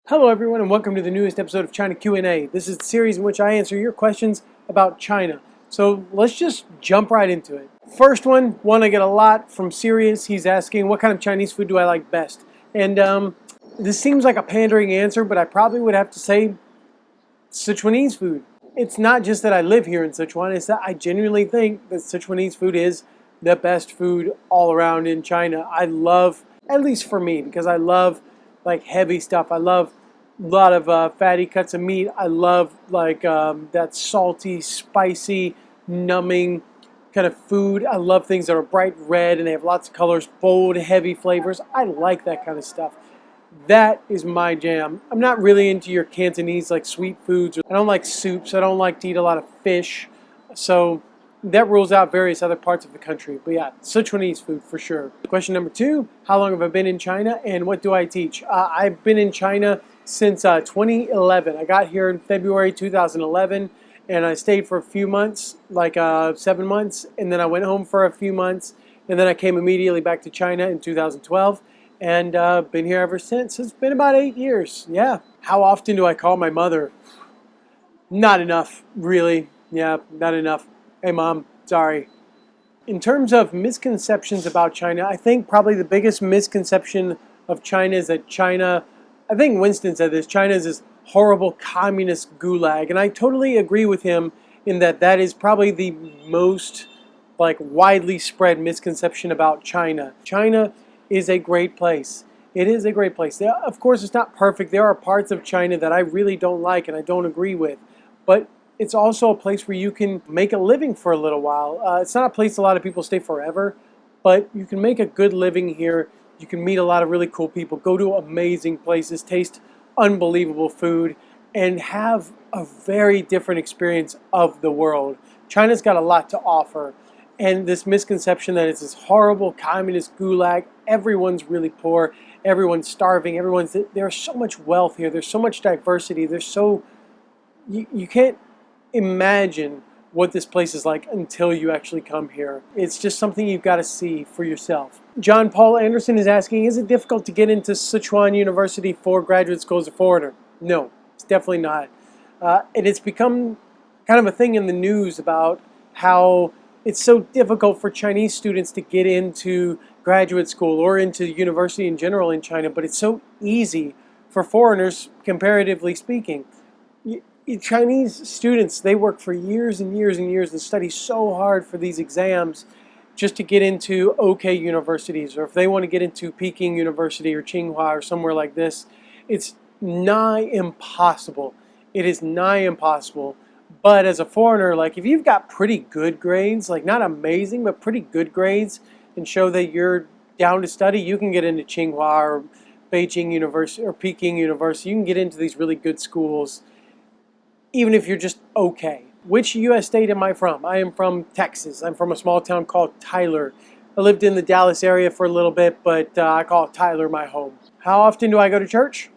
Hello everyone and welcome to the newest episode of China Q&A. This is the series in which I answer your questions about China. So let's just jump right into it. First one I get a lot from Sirius. He's asking, what kind of Chinese food do I like best? And this seems like a pandering answer, but I probably would have to say Sichuanese food. It's not just that I live here in Sichuan, it's that I genuinely think that Sichuanese food is the best food all around in China. I love, at least for me, because I love like heavy stuff. I love a lot of fatty cuts of meat. I love like that salty, spicy, numbing kind of food. I love things that are bright red and they have lots of colors, bold, heavy flavors. I like that kind of stuff. That is my jam. I'm not really into your Cantonese like sweet foods. I don't like soups. I don't like to eat a lot of fish. So that rules out various other parts of the country. But yeah, Sichuanese food for sure. Question number 2, how long have I been in China and what do I teach? I've been in China since 2011. I got here in February 2011 and I stayed for a few months, like 7 months, and then I went home for a few months and then I came immediately back to China in 2012 and been here ever since. It's been about 8 years, yeah. How often do I call my mother? Not enough, really. Yeah, not enough. Hey mom, sorry. In terms of misconceptions about China, I think probably the biggest misconception of China is that China, I think Winston said this, China is this horrible communist gulag. And I totally agree with him in that that is probably the most like widely spread misconception about China. China is a great place. It is a great place. Of course, it's not perfect. There are parts of China that I really don't like and I don't agree with. But it's also a place where you can make a living for a little while. It's not a place a lot of people stay forever, but you can make a good living here. You can meet a lot of really cool people, go to amazing places, taste unbelievable food, and have a very different experience of the world. China's got a lot to offer. And this misconception that it's this horrible communist gulag, everyone's really poor, everyone's starving, there's so much wealth here, there's so much diversity, you can't imagine what this place is like until you actually come here. It's just something you've got to see for yourself. John Paul Anderson is asking, is it difficult to get into Sichuan University for graduate school as a foreigner? No, it's definitely not. And it's become kind of a thing in the news about how it's so difficult for Chinese students to get into graduate school or into university in general in China, but it's so easy for foreigners, comparatively speaking. Chinese students, they work for years and years and years and study so hard for these exams just to get into okay universities, or if they want to get into Peking University or Tsinghua or somewhere like this, it's nigh impossible. It is nigh impossible. But as a foreigner, like if you've got pretty good grades, like not amazing, but pretty good grades, and show that you're down to study, you can get into Tsinghua or Beijing University or Peking University. You can get into these really good schools even if you're just okay. Which U.S. state am I from? I am from Texas. I'm from a small town called Tyler. I lived in the Dallas area for a little bit, but I call Tyler my home. How often do I go to church?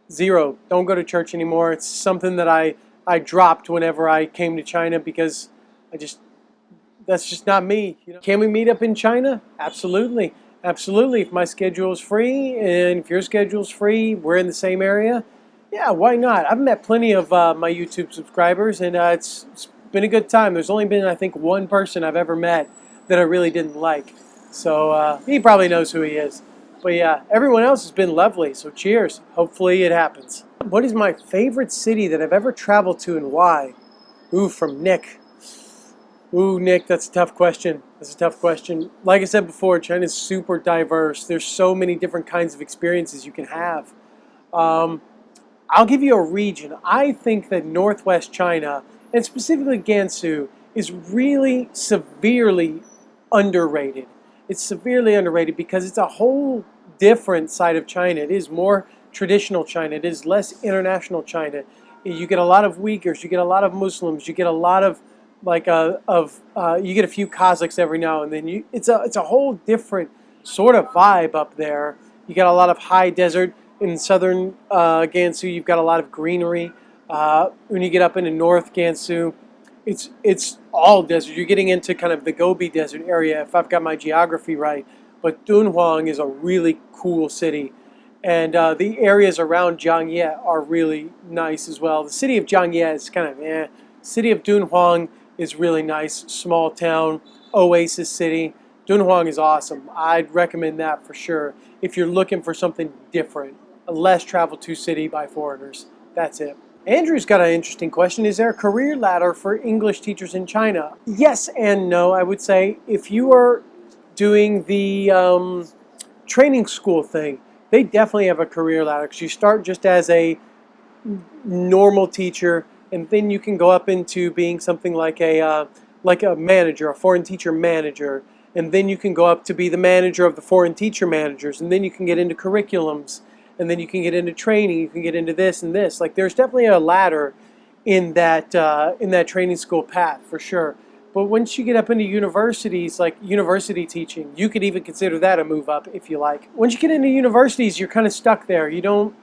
0. Don't go to church anymore. It's something that I dropped whenever I came to China because that's just not me. You know? Can we meet up in China? Absolutely. Absolutely. If my schedule is free and if your schedule is free, we're in the same area. Yeah, why not? I've met plenty of my YouTube subscribers, and it's been a good time. There's only been, I think, one person I've ever met that I really didn't like. So he probably knows who he is. But yeah, everyone else has been lovely, so cheers. Hopefully it happens. What is my favorite city that I've ever traveled to and why? Ooh, from Nick. Ooh, Nick, that's a tough question. That's a tough question. Like I said before, China's super diverse. There's so many different kinds of experiences you can have. I'll give you a region. I think that northwest China, and specifically Gansu, is really severely underrated. It's severely underrated because it's a whole different side of China. It is more traditional China. It is less international China. You get a lot of Uyghurs. You get a lot of Muslims. You get a lot of you get a few Kazakhs every now and then. It's a whole different sort of vibe up there. You get a lot of high desert. In southern Gansu, you've got a lot of greenery. When you get up into North Gansu, it's all desert. You're getting into kind of the Gobi Desert area, if I've got my geography right. But Dunhuang is a really cool city. And the areas around Jiangye are really nice as well. The city of Jiangye is kind of eh. City of Dunhuang is really nice, small town, oasis city. Dunhuang is awesome. I'd recommend that for sure if you're looking for something different, a less traveled to city by foreigners. That's it. Andrew's got an interesting question. Is there a career ladder for English teachers in China? Yes and no, I would say. If you are doing the training school thing, they definitely have a career ladder because you start just as a normal teacher, and then you can go up into being something like a manager, a foreign teacher manager, and then you can go up to be the manager of the foreign teacher managers, and then you can get into curriculums, and then you can get into training. You can get into this and this. Like there's definitely a ladder in that training school path for sure. But once you get up into universities, like university teaching, you could even consider that a move up if you like. Once you get into universities, you're kind of stuck there. You don't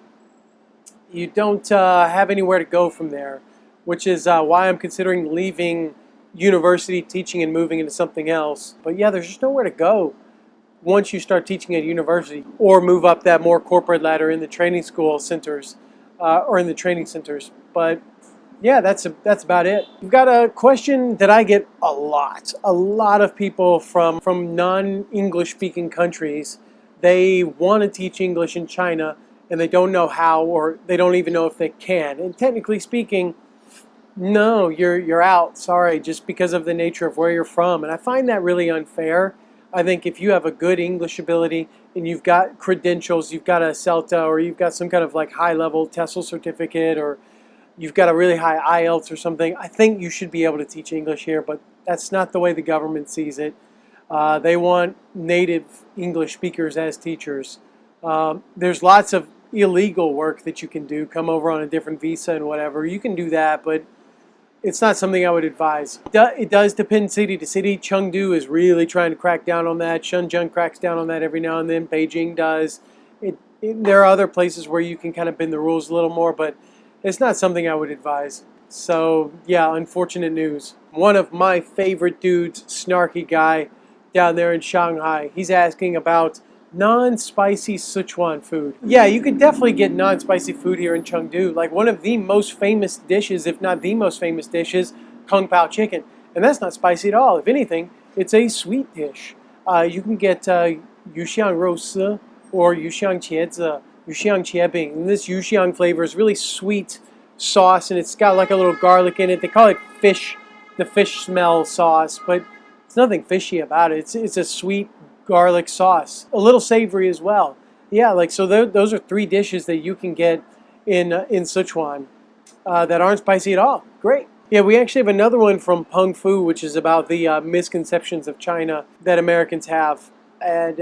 have anywhere to go from there, which is why I'm considering leaving university teaching and moving into something else. But yeah, there's just nowhere to go once you start teaching at university, or move up that more corporate ladder in the training school centers or in the training centers. But yeah, that's about it. We've got a question that I get a lot of people from non-English speaking countries. They want to teach English in China and they don't know how, or they don't even know if they can. And technically speaking, no, you're out. Sorry, just because of the nature of where you're from. And I find that really unfair. I think if you have a good English ability and you've got credentials, you've got a CELTA, or you've got some kind of like high-level TESOL certificate, or you've got a really high IELTS or something, I think you should be able to teach English here, but that's not the way the government sees it. They want native English speakers as teachers. There's lots of illegal work that you can do, come over on a different visa and whatever. You can do that, but it's not something I would advise. It does depend city to city. Chengdu is really trying to crack down on that. Shenzhen cracks down on that every now and then. Beijing does. There are other places where you can kind of bend the rules a little more, but it's not something I would advise. So yeah, unfortunate news. One of my favorite dudes, snarky guy down there in Shanghai, he's asking about non-spicy Sichuan food. Yeah, you could definitely get non-spicy food here in Chengdu. Like one of the most famous dishes, if not the most famous dish, is Kung Pao chicken. And that's not spicy at all. If anything, it's a sweet dish. You can get Yuxiang Rou Si or Yuxiang Qiezi, Yuxiang Qiebing. And this Yuxiang flavor is really sweet sauce, and it's got like a little garlic in it. They call it fish, the fish smell sauce, but it's nothing fishy about it. It's a sweet garlic sauce, a little savory as well. Yeah, like so those are three dishes that you can get in Sichuan that aren't spicy at all. Great. Yeah, we actually have another one from Peng Fu, which is about the misconceptions of China that Americans have. And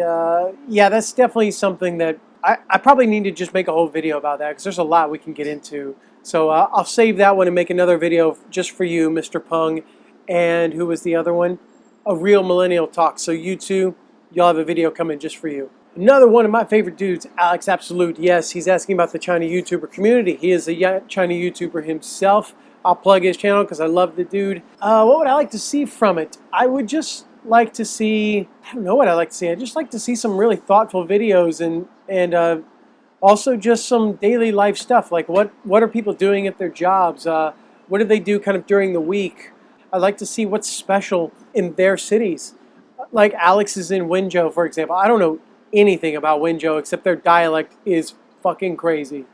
yeah, that's definitely something that I probably need to just make a whole video about that because there's a lot we can get into. So I'll save that one and make another video just for you, Mr. Peng. And who was the other one? A Real Millennial Talk. So you two, you'll have a video coming just for you. Another one of my favorite dudes, Alex Absolute. Yes, he's asking about the China YouTuber community. He is a China YouTuber himself. I'll plug his channel because I love the dude. What would I like to see from it? I would just like to see, I don't know what I'd like to see. I'd just like to see some really thoughtful videos and also just some daily life stuff. Like what are people doing at their jobs? What do they do kind of during the week? I'd like to see what's special in their cities. Like Alex is in Wenzhou, for example. I don't know anything about Wenzhou except their dialect is fucking crazy.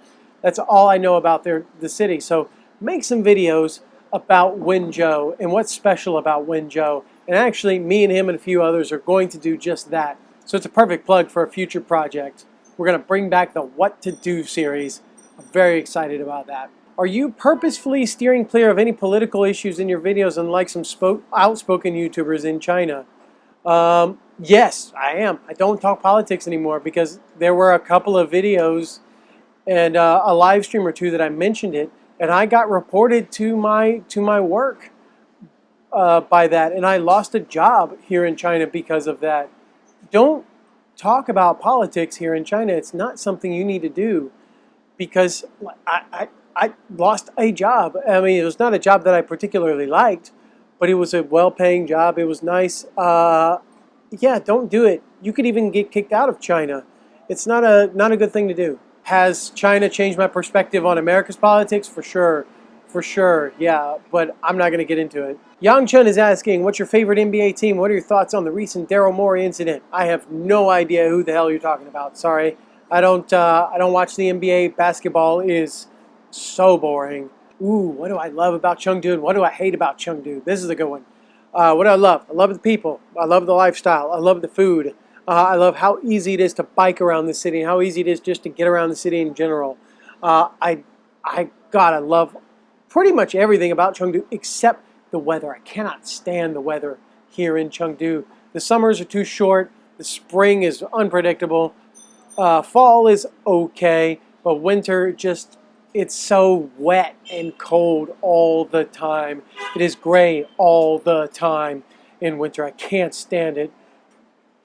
That's all I know about the city. So make some videos about Wenzhou and what's special about Wenzhou. And actually, me and him and a few others are going to do just that. So it's a perfect plug for a future project. We're going to bring back the What to Do series. I'm very excited about that. Are you purposefully steering clear of any political issues in your videos, unlike some outspoken YouTubers in China? Yes, I am. I don't talk politics anymore because there were a couple of videos and a live stream or two that I mentioned it, and I got reported to my work by that, and I lost a job here in China because of that. Don't talk about politics here in China. It's not something you need to do because I lost a job. I mean, it was not a job that I particularly liked, but it was a well-paying job. It was nice. Yeah, don't do it. You could even get kicked out of China It's not a good thing to do. Has China changed my perspective on America's politics? For sure, yeah, but I'm not going to get into it. Yang Chun is asking, what's your favorite NBA team? What are your thoughts on the recent Daryl Morey incident? I have no idea who the hell you're talking about. Sorry, I don't watch the NBA. Basketball is so boring. Ooh, what do I love about Chengdu and what do I hate about Chengdu? This is a good one. What do I love? I love the people. I love the lifestyle. I love the food. I love how easy it is to bike around the city and how easy it is just to get around the city in general. I love pretty much everything about Chengdu except the weather. I cannot stand the weather here in Chengdu. The summers are too short. The spring is unpredictable. Fall is okay, but winter it's so wet and cold all the time. It is gray all the time in winter. I can't stand it.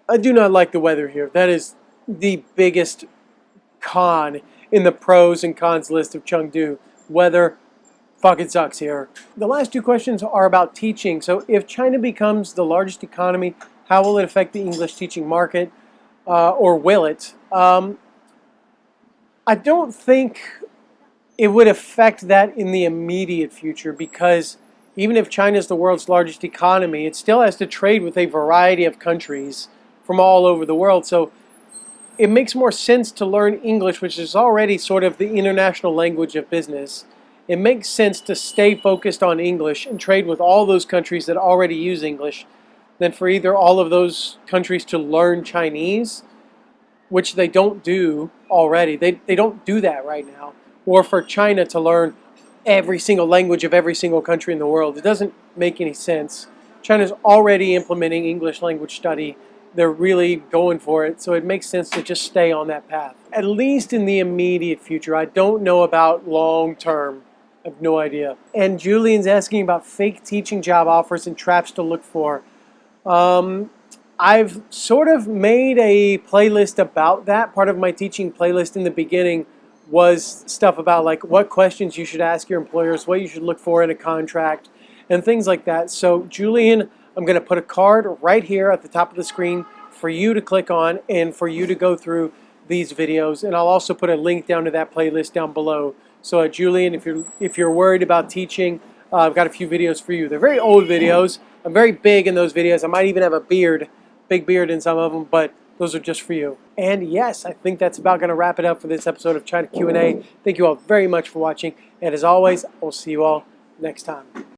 I do not like the weather here. That is the biggest con in the pros and cons list of Chengdu. Weather fucking sucks here. The last two questions are about teaching. So if China becomes the largest economy, how will it affect the English teaching market? Or will it? I don't think it would affect that in the immediate future because even if China is the world's largest economy, it still has to trade with a variety of countries from all over the world. So it makes more sense to learn English, which is already sort of the international language of business. It makes sense to stay focused on English and trade with all those countries that already use English than for either all of those countries to learn Chinese, which they don't do already. They don't do that right now. Or for China to learn every single language of every single country in the world. It doesn't make any sense. China's already implementing English language study. They're really going for it, so it makes sense to just stay on that path. At least in the immediate future. I don't know about long term. I have no idea. And Julian's asking about fake teaching job offers and traps to look for. I've sort of made a playlist about that. Part of my teaching playlist in the beginning was stuff about like what questions you should ask your employers, what you should look for in a contract, and things like that. So Julian, I'm going to put a card right here at the top of the screen for you to click on and for you to go through these videos. And I'll also put a link down to that playlist down below. So Julian, if you're worried about teaching, I've got a few videos for you. They're very old videos. I'm very big in those videos. I might even have a big beard in some of them, but those are just for you. And yes, I think that's about going to wrap it up for this episode of China Q&A. Thank you all very much for watching. And as always, I'll see you all next time.